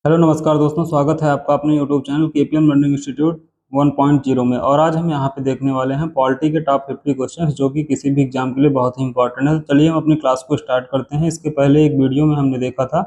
Hello नमस्कार दोस्तों, स्वागत है आपका अपने यूट्यूब चैनल केपीएन लर्निंग इंस्टीट्यूट 1.0 में। और आज हम यहाँ पे देखने वाले हैं पॉलिटी के टॉप 50 क्वेश्चंस जो कि किसी भी एग्जाम के लिए बहुत ही इंपॉर्टेंट है। तो चलिए हम अपनी क्लास को स्टार्ट करते हैं। इसके पहले एक वीडियो में हमने देखा था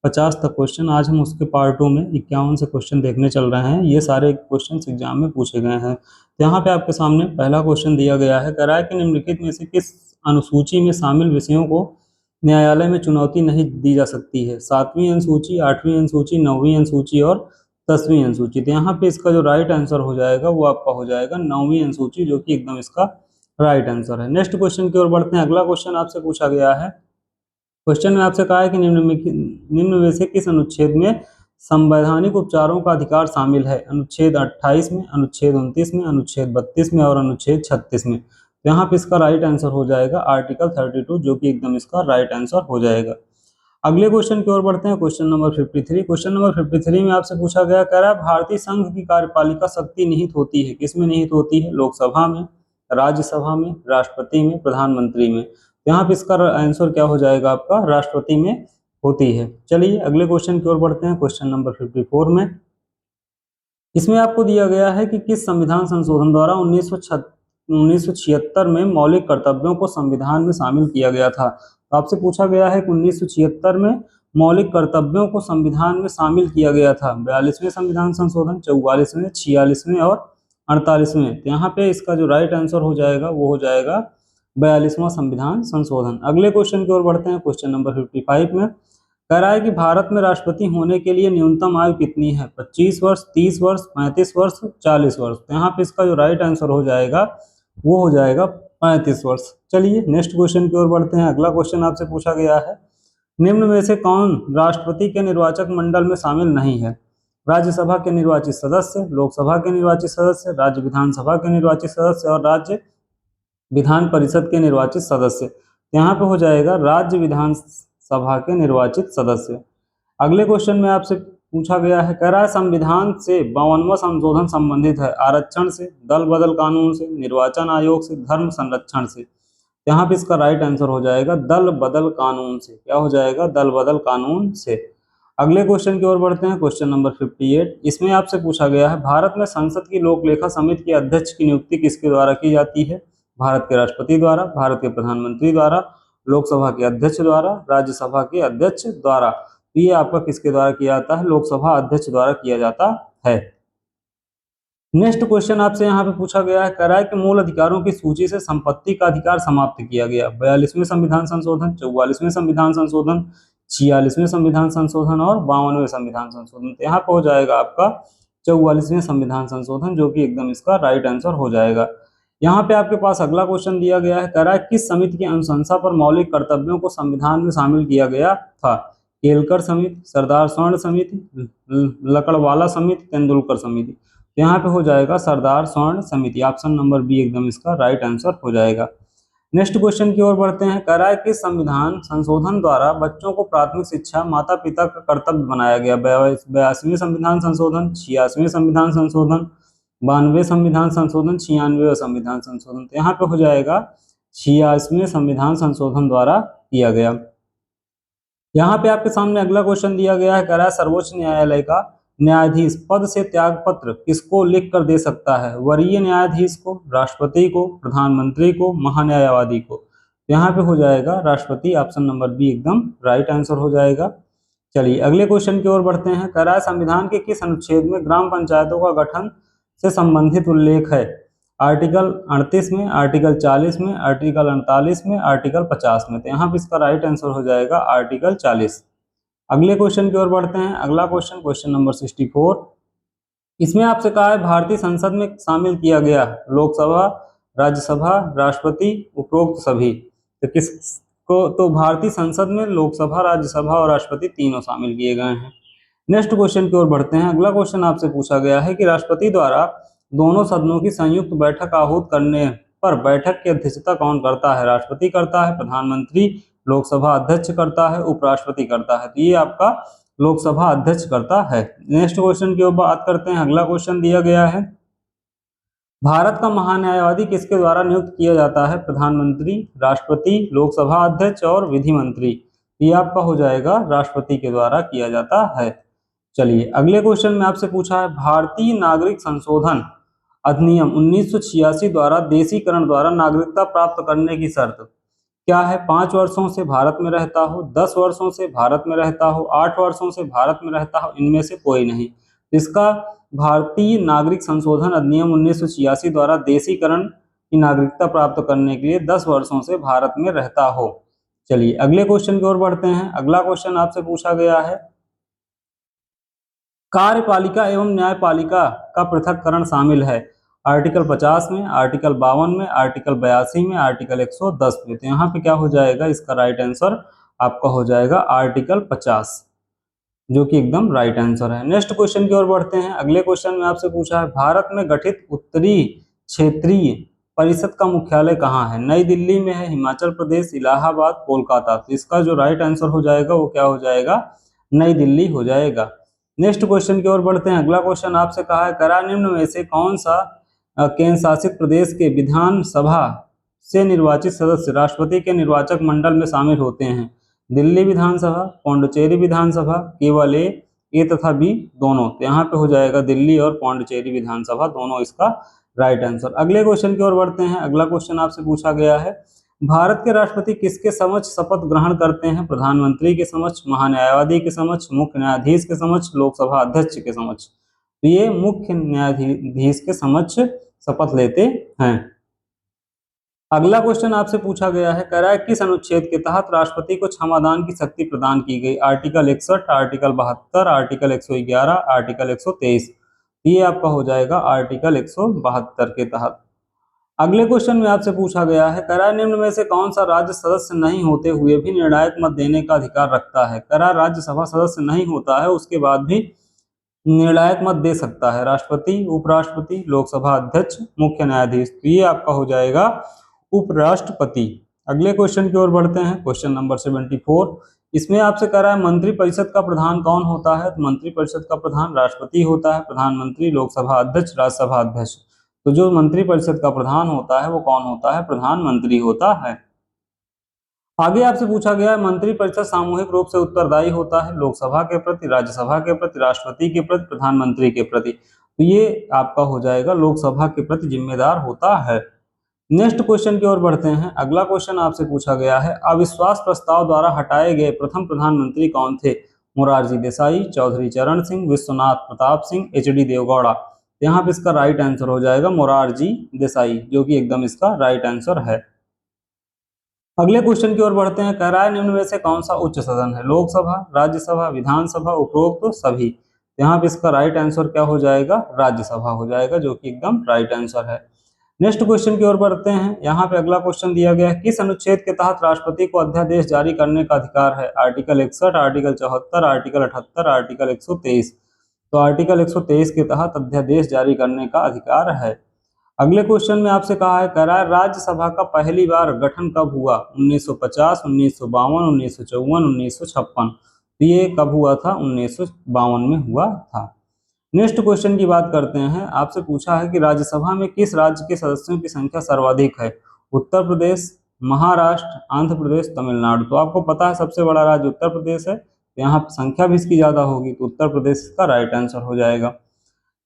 50 तक क्वेश्चन। आज हम उसके पार्ट 2 में 51 से क्वेश्चन देखने चल रहे हैं। ये सारे क्वेश्चन एग्जाम में पूछे गए हैं। तो यहाँ पे आपके सामने पहला क्वेश्चन दिया गया है, कह रहा है कि निम्नलिखित में से किस अनुसूची में शामिल विषयों को न्यायालय में चुनौती नहीं दी जा सकती है। 7वीं अनुसूची, 8वीं अनुसूची, 9वीं अनुसूची और 10वीं अनुसूची। तो यहाँ पे इसका जो राइट आंसर हो जाएगा वो आपका हो जाएगा 9वीं अनुसूची, जो कि एकदम इसका राइट आंसर है। नेक्स्ट क्वेश्चन की ओर बढ़ते हैं। अगला क्वेश्चन आपसे पूछा गया है। क्वेश्चन में आपसे कहा है कि निम्न में से किस अनुच्छेद में संवैधानिक उपचारों का अधिकार शामिल है। अनुच्छेद 28 में, अनुच्छेद 29 में, अनुच्छेद 32 में और अनुच्छेद 36 में। तो यहाँ पे इसका राइट आंसर हो जाएगा आर्टिकल 32, जो कि एकदम इसका राइट आंसर हो जाएगा। अगले क्वेश्चन की ओर बढ़ते हैं। Question number 53। क्वेश्चन नंबर 53 में आपसे पूछा गया, कह रहा है भारतीय संघ की कार्यपालिका शक्ति निहित होती है। किसमें निहित होती है? लोकसभा में, राज्यसभा में, राष्ट्रपति में, प्रधानमंत्री में। यहाँ पे इसका आंसर क्या हो जाएगा आपका? राष्ट्रपति में होती है। चलिए अगले क्वेश्चन की ओर बढ़ते हैं। क्वेश्चन नंबर 54 में इसमें आपको दिया गया है कि किस संविधान संशोधन द्वारा 1976 में मौलिक कर्तव्यों को संविधान में शामिल किया गया था। तो आपसे पूछा गया है कि 1976 में मौलिक कर्तव्यों को संविधान में शामिल किया गया था। 42वें संविधान संशोधन, 44वें, 46वें और 48वें। तो यहाँ पे इसका जो राइट आंसर हो जाएगा वो हो जाएगा 42वां संविधान संशोधन। अगले क्वेश्चन की ओर बढ़ते हैं। क्वेश्चन नंबर 55 में कह रहा है कि भारत में राष्ट्रपति होने के लिए न्यूनतम आयु कितनी है? 25 वर्ष, 30 वर्ष, 35 वर्ष, 40 वर्ष। तो यहाँ पे इसका जो राइट आंसर हो जाएगा वो हो जाएगा 35 वर्ष। चलिए नेक्स्ट क्वेश्चन की ओर बढ़ते हैं। अगला क्वेश्चन आपसे पूछा गया है, निम्न में से कौन राष्ट्रपति के निर्वाचक मंडल में शामिल नहीं है? राज्यसभा के निर्वाचित सदस्य, लोकसभा के निर्वाचित सदस्य, राज्य विधानसभा के निर्वाचित सदस्य और राज्य विधान परिषद के निर्वाचित सदस्य। यहाँ पे हो जाएगा राज्य विधान सभा के निर्वाचित सदस्य। अगले क्वेश्चन में आपसे पूछा गया है, कह रहा है संविधान से 52वां संशोधन संबंधित है आरक्षण से, दल बदल कानून से, निर्वाचन आयोग से, धर्म संरक्षण से। यहाँ पे इसका राइट आंसर हो जाएगा दल बदल कानून से। क्या हो जाएगा? दल बदल कानून से। अगले क्वेश्चन की ओर बढ़ते हैं। Question number 58। इसमें आपसे पूछा गया है, भारत में संसद की लोक लेखा समिति के अध्यक्ष की नियुक्ति किसके द्वारा की जाती है? भारत के राष्ट्रपति द्वारा, भारत के प्रधानमंत्री द्वारा, लोकसभा के अध्यक्ष द्वारा, राज्यसभा के अध्यक्ष द्वारा। तो ये आपका किसके द्वारा किया जाता है? लोकसभा अध्यक्ष द्वारा किया जाता है। नेक्स्ट क्वेश्चन आपसे यहाँ पे पूछा गया है, कह रहा है कि मूल अधिकारों की सूची से संपत्ति का अधिकार समाप्त किया गया। 42वें संविधान संशोधन, 44वें संविधान संशोधन, 46वें संविधान संशोधन और 52वें संविधान संशोधन। तो यहाँ पे हो जाएगा आपका 44वें संविधान संशोधन, जो कि एकदम इसका राइट आंसर हो जाएगा। यहाँ पे आपके पास अगला क्वेश्चन दिया गया है, कह रहा है किस समिति की अनुशंसा पर मौलिक कर्तव्यों को संविधान में शामिल किया गया था? केलकर समिति, सरदार स्वर्ण समिति, लकड़वाला समिति, तेंदुलकर समिति। यहाँ पे हो जाएगा सरदार स्वर्ण समिति। ऑप्शन नंबर बी एकदम इसका राइट आंसर हो जाएगा। नेक्स्ट क्वेश्चन की ओर बढ़ते हैं। कह रहा है कि संविधान संशोधन द्वारा बच्चों को प्राथमिक शिक्षा माता पिता का कर्तव्य बनाया गया। 82वें संविधान संशोधन, 86वें संविधान संशोधन, 92वें संविधान संशोधन, 96वें संविधान संशोधन। तो यहाँ पे हो जाएगा 86वें संविधान संशोधन द्वारा किया गया। यहाँ पे आपके सामने अगला क्वेश्चन दिया गया है, कह रहा है सर्वोच्च न्यायालय का न्यायाधीश पद से त्याग पत्र किसको लिख कर दे सकता है? वरीय न्यायाधीश को, राष्ट्रपति को, प्रधानमंत्री को, महान्यायवादी को। यहाँ पे हो जाएगा राष्ट्रपति। ऑप्शन नंबर बी एकदम राइट आंसर हो जाएगा। चलिए अगले क्वेश्चन की ओर बढ़ते हैं। कह रहा है संविधान के किस अनुच्छेद में ग्राम पंचायतों का गठन से संबंधित उल्लेख है? आर्टिकल 38 में, आर्टिकल 40 में, आर्टिकल 48 में, आर्टिकल 50 में। तो यहाँ पे इसका राइट आंसर हो जाएगा आर्टिकल 40। अगले क्वेश्चन की ओर बढ़ते हैं। अगला क्वेश्चन, क्वेश्चन नंबर 64। इसमें आपसे कहा है भारतीय संसद में शामिल किया गया लोकसभा, राज्यसभा, राष्ट्रपति, उपरोक्त सभी। तो किसको? तो भारतीय संसद में लोकसभा, राज्यसभा और राष्ट्रपति तीनों शामिल किए गए हैं। नेक्स्ट क्वेश्चन की ओर बढ़ते हैं। अगला क्वेश्चन आपसे पूछा गया है कि राष्ट्रपति द्वारा दोनों सदनों की संयुक्त बैठक आहूत करने पर बैठक की अध्यक्षता कौन करता है? राष्ट्रपति करता है, प्रधानमंत्री, लोकसभा अध्यक्ष करता है, उपराष्ट्रपति करता है। तो ये आपका लोकसभा अध्यक्ष करता है। नेक्स्ट क्वेश्चन की ओर बात करते हैं। अगला क्वेश्चन दिया गया है, भारत का महान्यायवादी किसके द्वारा नियुक्त किया जाता है? प्रधानमंत्री, राष्ट्रपति, लोकसभा अध्यक्ष और विधि मंत्री। ये आपका हो जाएगा राष्ट्रपति के द्वारा किया जाता है। चलिए अगले क्वेश्चन में आपसे पूछा है भारतीय नागरिक संशोधन अधिनियम 1986 द्वारा देशीकरण द्वारा नागरिकता प्राप्त करने की शर्त क्या है? 5 वर्षों से भारत में रहता हो, 10 वर्षों से भारत में रहता हो, 8 वर्षों से भारत में रहता हो, इनमें से कोई नहीं। इसका भारतीय नागरिक संशोधन अधिनियम 1986 द्वारा देशीकरण की नागरिकता प्राप्त करने के लिए 10 वर्षों से भारत में रहता हो। चलिए अगले क्वेश्चन की ओर बढ़ते हैं। अगला क्वेश्चन आपसे पूछा गया है कार्यपालिका एवं न्यायपालिका का पृथक्करण शामिल है आर्टिकल 50 में, आर्टिकल 52 में, आर्टिकल 82 में, आर्टिकल 110 में। तो यहाँ पे क्या हो जाएगा? इसका राइट आंसर आपका हो जाएगा आर्टिकल 50, जो कि एकदम राइट आंसर है। नेक्स्ट क्वेश्चन की ओर बढ़ते हैं। अगले क्वेश्चन में आपसे पूछा है भारत में गठित उत्तरी क्षेत्रीय परिषद का मुख्यालय कहाँ है? नई दिल्ली में है, हिमाचल प्रदेश, इलाहाबाद, कोलकाता। तो इसका जो राइट आंसर हो जाएगा वो क्या हो जाएगा? नई दिल्ली हो जाएगा। नेक्स्ट क्वेश्चन की ओर बढ़ते हैं। अगला क्वेश्चन आपसे कहा है करा निम्न में से कौन सा केंद्र शासित प्रदेश के विधानसभा से निर्वाचित सदस्य राष्ट्रपति के निर्वाचक मंडल में शामिल होते हैं? दिल्ली विधानसभा, पौंडुचेरी विधानसभा, केवल ए तथा बी दोनों। तो यहाँ पे हो जाएगा दिल्ली और पौंडुचेरी विधानसभा दोनों इसका राइट आंसर। अगले क्वेश्चन की ओर बढ़ते हैं। अगला क्वेश्चन आपसे पूछा गया है भारत के राष्ट्रपति किसके समक्ष शपथ ग्रहण करते हैं? प्रधानमंत्री के समक्ष, महान्यायवादी के समक्ष, मुख्य न्यायाधीश के समक्ष, लोकसभा अध्यक्ष के समक्ष। तो ये मुख्य न्यायाधीश के समक्ष शपथ लेते हैं। अगला क्वेश्चन आपसे पूछा गया है कह रहा है किस अनुच्छेद के तहत राष्ट्रपति को क्षमादान की शक्ति प्रदान की गई? Article 61, article 72, article 111, article 123। ये आपका हो जाएगा आर्टिकल 172 के तहत। अगले क्वेश्चन में आपसे पूछा गया है करा निम्न में से कौन सा राज्य सदस्य नहीं होते हुए भी निर्णायक मत देने का अधिकार रखता है? करा राज्यसभा सदस्य नहीं होता है, उसके बाद भी निर्णायक मत दे सकता है राष्ट्रपति, उपराष्ट्रपति, लोकसभा अध्यक्ष, मुख्य न्यायाधीश। तो ये आपका हो जाएगा उपराष्ट्रपति। अगले क्वेश्चन की ओर बढ़ते हैं। Question number 74। इसमें आपसे कह रहा है मंत्रिपरिषद का प्रधान कौन होता है? तो मंत्रिपरिषद का प्रधान राष्ट्रपति होता है, प्रधानमंत्री, लोकसभा अध्यक्ष, राज्यसभा अध्यक्ष। तो जो मंत्रिपरिषद का प्रधान होता है वो कौन होता है? प्रधानमंत्री होता है। आगे आपसे पूछा गया है मंत्रिपरिषद सामूहिक रूप से उत्तरदायी होता है लोकसभा के प्रति, राज्यसभा के प्रति, राष्ट्रपति के प्रति, प्रधानमंत्री के प्रति। तो ये आपका हो जाएगा लोकसभा के प्रति जिम्मेदार होता है। नेक्स्ट क्वेश्चन की ओर बढ़ते हैं। अगला क्वेश्चन आपसे पूछा गया है अविश्वास प्रस्ताव द्वारा हटाए गए प्रथम प्रधानमंत्री कौन थे? मोरारजी देसाई, चौधरी चरण सिंह, विश्वनाथ प्रताप सिंह, एच.डी. देवगौड़ा। यहाँ पे इसका राइट आंसर हो जाएगा मोरारजी देसाई, जो कि एकदम इसका राइट आंसर है। अगले क्वेश्चन की ओर बढ़ते हैं। कह रहा है निम्न में से कौन सा उच्च सदन है? लोकसभा, राज्यसभा, विधानसभा, उपरोक्त तो सभी। यहाँ पे इसका राइट आंसर क्या हो जाएगा? राज्यसभा हो जाएगा, जो कि एकदम राइट आंसर है। नेक्स्ट क्वेश्चन की ओर बढ़ते हैं। यहाँ पे अगला क्वेश्चन दिया गया है किस अनुच्छेद के तहत राष्ट्रपति को अध्यादेश जारी करने का अधिकार है? Article 61, article 74, article 78, article 123। तो आर्टिकल 123 के तहत अध्यादेश जारी करने का अधिकार है। अगले क्वेश्चन में आपसे कहा है कह रहा है राज्यसभा का पहली बार गठन कब हुआ? 1950, 1952, 1954, 1956। तो ये कब हुआ था? 1952 में हुआ था। नेक्स्ट क्वेश्चन की बात करते हैं। आपसे पूछा है कि राज्यसभा में किस राज्य के सदस्यों की संख्या सर्वाधिक है? उत्तर प्रदेश, महाराष्ट्र, आंध्र प्रदेश, तमिलनाडु। तो आपको पता है सबसे बड़ा राज्य उत्तर प्रदेश है, तो यहाँ संख्या भी इसकी ज्यादा होगी, तो उत्तर प्रदेश का राइट आंसर हो जाएगा।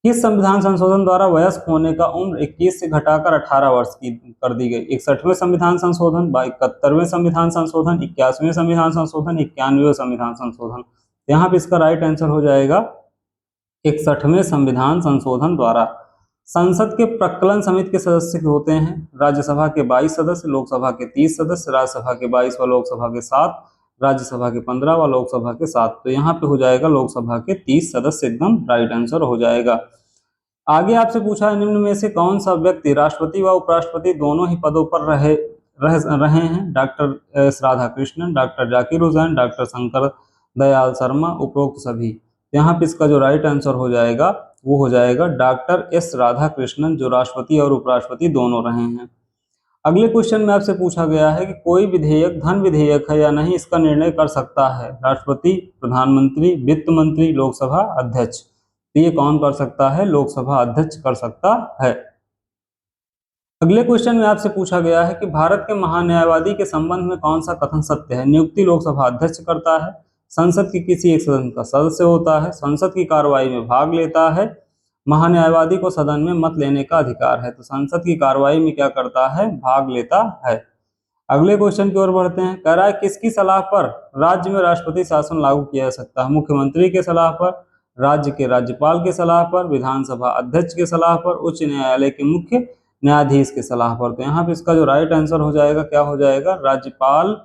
किस संविधान संशोधन द्वारा वयस्क होने का उम्र 21 से घटाकर 18 वर्ष की कर दी गई? 61वें संविधान संशोधन, 71वें संविधान संशोधन, 81वें संविधान संशोधन, 91वें संविधान संशोधन। यहाँ पे इसका राइट आंसर हो जाएगा 61वें संविधान संशोधन द्वारा। संसद के प्रक्कलन समिति के सदस्य होते हैं राज्यसभा के 22 सदस्य, लोकसभा के 30 सदस्य, राज्यसभा के 22 व लोकसभा के 7, राज्यसभा के 15 व लोकसभा के 7। तो यहाँ पे हो जाएगा लोकसभा के 30 सदस्य, एकदम राइट आंसर हो जाएगा। आगे आपसे पूछा है निम्न में से कौन सा व्यक्ति राष्ट्रपति व उपराष्ट्रपति दोनों ही पदों पर रहे हैं? Doctor S Radhakrishnan, doctor Zakir Hussain, doctor Shankar Dayal Sharma, उपरोक्त सभी। यहाँ पे इसका जो राइट आंसर हो जाएगा वो हो जाएगा डॉक्टर एस राधाकृष्णन, जो राष्ट्रपति और उपराष्ट्रपति दोनों रहे हैं। अगले क्वेश्चन में आपसे पूछा गया है कि कोई विधेयक धन विधेयक है या नहीं, इसका निर्णय कर सकता है राष्ट्रपति, प्रधानमंत्री, वित्त मंत्री, लोकसभा अध्यक्ष। तो ये कौन कर सकता है? लोकसभा अध्यक्ष कर सकता है। अगले क्वेश्चन में आपसे पूछा गया है कि भारत के महान्यायवादी के संबंध में कौन सा कथन सत्य है? नियुक्ति लोकसभा अध्यक्ष करता है, संसद के किसी एक सदन का सदस्य होता है, संसद की कार्रवाई में भाग लेता है, महान्यायवादी को सदन में मत लेने का अधिकार है। तो संसद की कार्रवाई में क्या करता है, भाग लेता है। अगले क्वेश्चन की ओर बढ़ते हैं। कह रहा है किसकी सलाह पर राज्य में राष्ट्रपति शासन लागू किया जा सकता है? मुख्यमंत्री के सलाह पर, राज्य के राज्यपाल के सलाह पर, विधानसभा अध्यक्ष के सलाह पर, उच्च न्यायालय के मुख्य न्यायाधीश के सलाह पर। तो यहाँ पे इसका जो राइट आंसर हो जाएगा क्या हो जाएगा, राज्यपाल,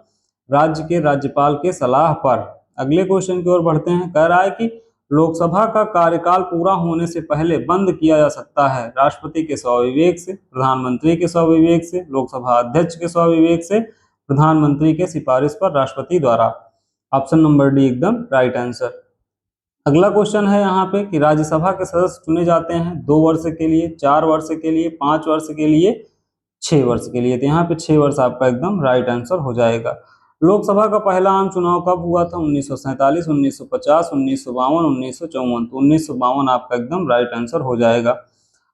राज्य के राज्यपाल के सलाह पर। अगले क्वेश्चन की ओर बढ़ते हैं। कह रहा है कि लोकसभा का कार्यकाल पूरा होने से पहले बंद किया जा सकता है राष्ट्रपति के स्वविवेक से, प्रधानमंत्री के स्वविवेक से, लोकसभा अध्यक्ष के स्वविवेक से, प्रधानमंत्री के सिफारिश पर राष्ट्रपति द्वारा। ऑप्शन नंबर डी एकदम राइट आंसर। अगला क्वेश्चन है यहाँ पे कि राज्यसभा के सदस्य चुने जाते हैं 2 वर्ष के लिए, 4 वर्ष के लिए, 5 वर्ष के लिए, 6 वर्ष के लिए। तो यहाँ पे 6 वर्ष आपका एकदम राइट आंसर हो जाएगा। लोकसभा का पहला आम चुनाव कब हुआ था? 1947, 1950, 1952, 1954। तो 1952 आपका एकदम राइट आंसर हो जाएगा।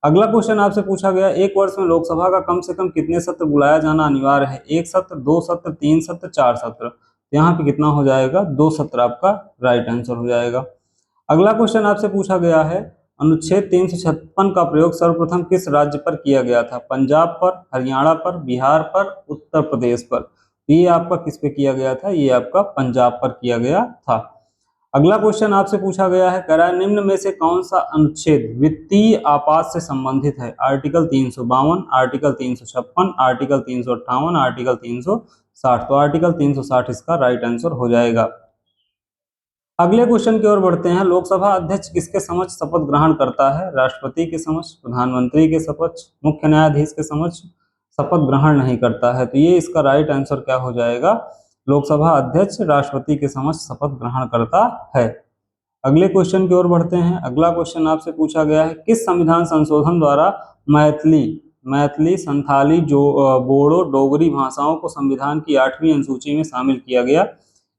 अगला क्वेश्चन आपसे पूछा गया, एक वर्ष में लोकसभा का कम से कम कितने सत्र बुलाया जाना अनिवार्य है? 1 सत्र, 2 सत्र, 3 सत्र, 4 सत्र। यहाँ पे कितना हो जाएगा? 2 सत्र आपका राइट आंसर हो जाएगा। अगला क्वेश्चन आपसे पूछा गया है, अनुच्छेद 356 का प्रयोग सर्वप्रथम किस राज्य पर किया गया था? पंजाब पर, हरियाणा पर, बिहार पर, उत्तर प्रदेश पर। ये आपका किस पे किया गया था? ये आपका पंजाब पर किया गया था। अगला क्वेश्चन आपसे पूछा गया है, कह रहा है निम्न में से कौन सा अनुच्छेद वित्तीय आपात से संबंधित है? Article 352, article 356, article 358, article 360। तो आर्टिकल 360 इसका राइट आंसर हो जाएगा। अगले क्वेश्चन की ओर बढ़ते हैं। लोकसभा अध्यक्ष किसके समक्ष शपथ ग्रहण करता है? राष्ट्रपति के समक्ष, प्रधानमंत्री के समक्ष, मुख्य न्यायाधीश के समक्ष शपथ ग्रहण नहीं करता है। तो ये इसका राइट आंसर क्या हो जाएगा? लोकसभा अध्यक्ष राष्ट्रपति के समक्ष शपथ ग्रहण करता है। अगले क्वेश्चन की ओर बढ़ते हैं। अगला क्वेश्चन आपसे पूछा गया है, किस संविधान संशोधन द्वारा मैथिली, संथाली, बोडो, डोगरी भाषाओं को संविधान की 8वीं अनुसूची में शामिल किया गया?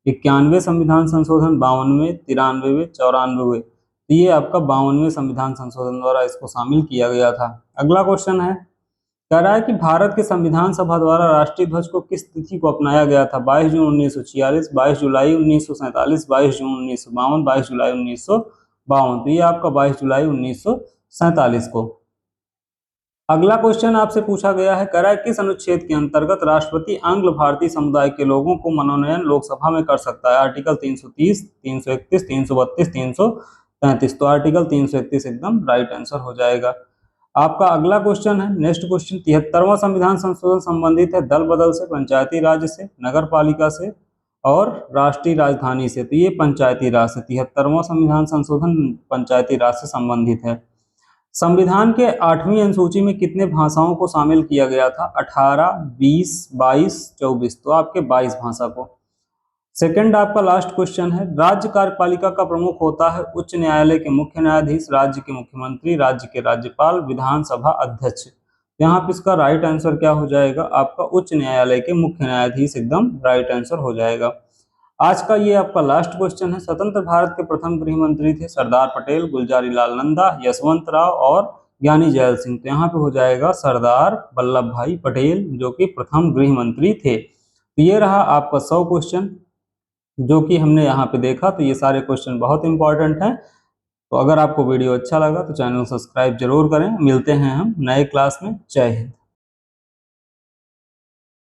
91वें संविधान संशोधन, 52वें, 93वें, 94वें। ये आपका 52वें संविधान संशोधन द्वारा इसको शामिल किया गया था। अगला क्वेश्चन है, कह रहा है कि भारत के संविधान सभा द्वारा राष्ट्रीय ध्वज को किस तिथि को अपनाया गया था? 22 जून 1946, 22 जुलाई 1947, 22 जून 1952, 22 जुलाई 1952। तो ये आपका 22 जुलाई 1947 को। अगला क्वेश्चन आपसे पूछा गया है, कह रहा है किस अनुच्छेद के अंतर्गत राष्ट्रपति आंग्ल भारतीय समुदाय के लोगों को मनोनयन लोकसभा में कर सकता है? आर्टिकल 330, 331, 332, 333। तो आर्टिकल 331 एकदम राइट आंसर हो जाएगा। आपका अगला क्वेश्चन है, नेक्स्ट क्वेश्चन, 73वां संविधान संशोधन संबंधित है दल बदल से, पंचायती राज से, नगर पालिका से और राष्ट्रीय राजधानी से। तो ये पंचायती राज से, 73वां संविधान संशोधन पंचायती राज से संबंधित है। संविधान के 8वीं अनुसूची में कितने भाषाओं को शामिल किया गया था? 18, 20, 22, 24। तो आपके 22 भाषा को। सेकंड आपका लास्ट क्वेश्चन है, राज्य कार्यपालिका का प्रमुख होता है उच्च न्यायालय के मुख्य न्यायाधीश, राज्य के मुख्यमंत्री, राज्य के राज्यपाल, विधानसभा अध्यक्ष। यहाँ पे इसका राइट आंसर क्या हो जाएगा? आपका उच्च न्यायालय के मुख्य न्यायाधीश एकदम राइट आंसर हो जाएगा। आज का ये आपका लास्ट क्वेश्चन है, स्वतंत्र भारत के प्रथम गृह मंत्री थे सरदार पटेल, गुलजारी लाल नंदा, यशवंत राव और ज्ञानी जैल सिंह। तो यहाँ पे हो जाएगा सरदार वल्लभ भाई पटेल जो कि प्रथम गृह मंत्री थे। तो ये रहा आपका 100 क्वेश्चन जो कि हमने यहाँ पे देखा। तो ये सारे क्वेश्चन बहुत इंपॉर्टेंट हैं। तो अगर आपको वीडियो अच्छा लगा तो चैनल सब्सक्राइब जरूर करें। मिलते हैं हम नए क्लास में। जय हिंद।